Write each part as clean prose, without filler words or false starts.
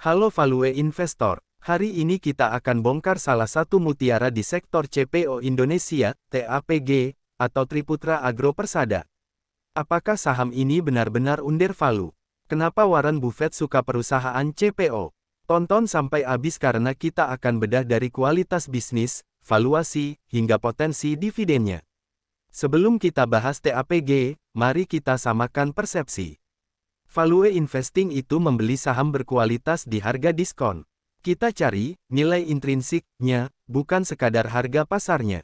Halo Value Investor, hari ini kita akan bongkar salah satu mutiara di sektor CPO Indonesia, TAPG, atau Triputra Agro Persada. Apakah saham ini benar-benar undervalue? Kenapa Warren Buffett suka perusahaan CPO? Tonton sampai habis karena kita akan bedah dari kualitas bisnis, valuasi, hingga potensi dividennya. Sebelum kita bahas TAPG, mari kita samakan persepsi. Value investing itu membeli saham berkualitas di harga diskon. Kita cari nilai intrinsiknya, bukan sekadar harga pasarnya.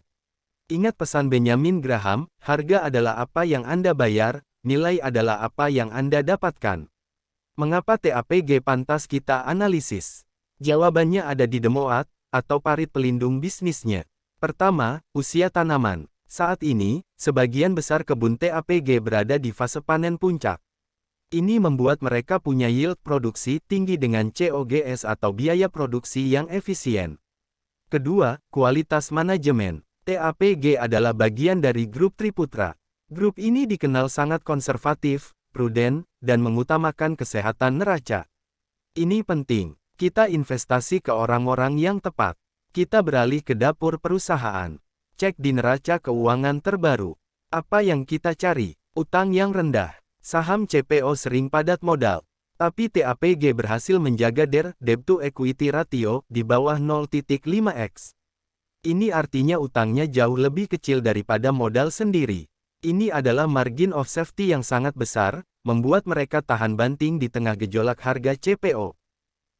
Ingat pesan Benjamin Graham, harga adalah apa yang Anda bayar, nilai adalah apa yang Anda dapatkan. Mengapa TAPG pantas kita analisis? Jawabannya ada di demoat, atau parit pelindung bisnisnya. Pertama, usia tanaman. Saat ini, sebagian besar kebun TAPG berada di fase panen puncak. Ini membuat mereka punya yield produksi tinggi dengan COGS atau biaya produksi yang efisien. Kedua, kualitas manajemen. TAPG adalah bagian dari grup Triputra. Grup ini dikenal sangat konservatif, prudent, dan mengutamakan kesehatan neraca. Ini penting. Kita investasi ke orang-orang yang tepat. Kita beralih ke dapur perusahaan. Cek di neraca keuangan terbaru. Apa yang kita cari? Utang yang rendah. Saham CPO sering padat modal, tapi TAPG berhasil menjaga debt-to-equity ratio di bawah 0,5x. Ini artinya utangnya jauh lebih kecil daripada modal sendiri. Ini adalah margin of safety yang sangat besar, membuat mereka tahan banting di tengah gejolak harga CPO.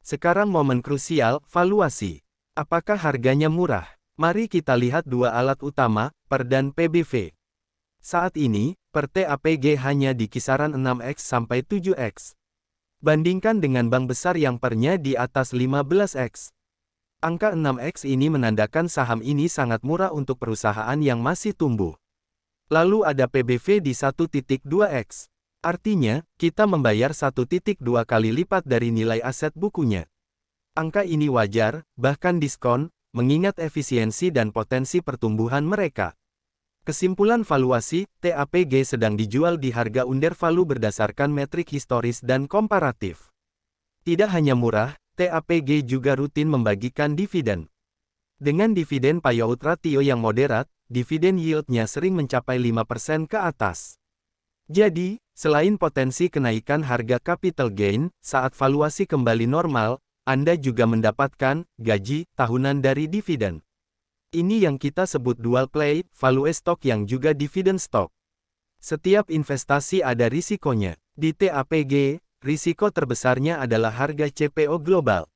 Sekarang momen krusial, valuasi. Apakah harganya murah? Mari kita lihat dua alat utama, PER dan PBV. Saat ini, per TAPG hanya di kisaran 6x sampai 7x. Bandingkan dengan bank besar yang pernya di atas 15x. Angka 6x ini menandakan saham ini sangat murah untuk perusahaan yang masih tumbuh. Lalu ada PBV di 1,2x. Artinya, kita membayar 1,2 kali lipat dari nilai aset bukunya. Angka ini wajar, bahkan diskon, mengingat efisiensi dan potensi pertumbuhan mereka. Kesimpulan valuasi, TAPG sedang dijual di harga undervalue berdasarkan metrik historis dan komparatif. Tidak hanya murah, TAPG juga rutin membagikan dividen. Dengan dividen payout ratio yang moderat, dividen yield-nya sering mencapai 5% ke atas. Jadi, selain potensi kenaikan harga capital gain, saat valuasi kembali normal, Anda juga mendapatkan gaji tahunan dari dividen. Ini yang kita sebut dual play, value stock yang juga dividend stock. Setiap investasi ada risikonya. Di TAPG, risiko terbesarnya adalah harga CPO global.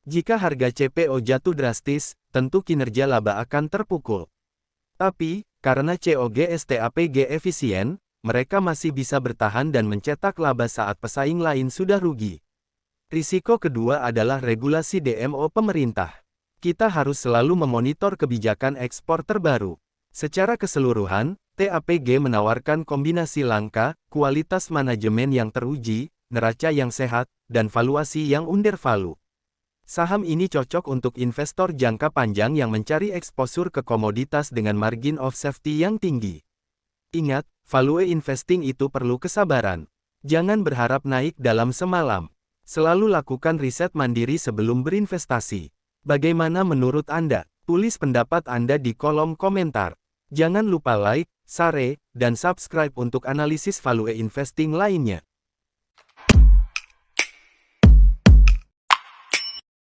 Jika harga CPO jatuh drastis, tentu kinerja laba akan terpukul. Tapi, karena COGS TAPG efisien, mereka masih bisa bertahan dan mencetak laba saat pesaing lain sudah rugi. Risiko kedua adalah regulasi DMO pemerintah. Kita harus selalu memonitor kebijakan ekspor terbaru. Secara keseluruhan, TAPG menawarkan kombinasi langka, kualitas manajemen yang teruji, neraca yang sehat, dan valuasi yang undervalue. Saham ini cocok untuk investor jangka panjang yang mencari eksposur ke komoditas dengan margin of safety yang tinggi. Ingat, value investing itu perlu kesabaran. Jangan berharap naik dalam semalam. Selalu lakukan riset mandiri sebelum berinvestasi. Bagaimana menurut Anda? Tulis pendapat Anda di kolom komentar. Jangan lupa like, share, dan subscribe untuk analisis value investing lainnya.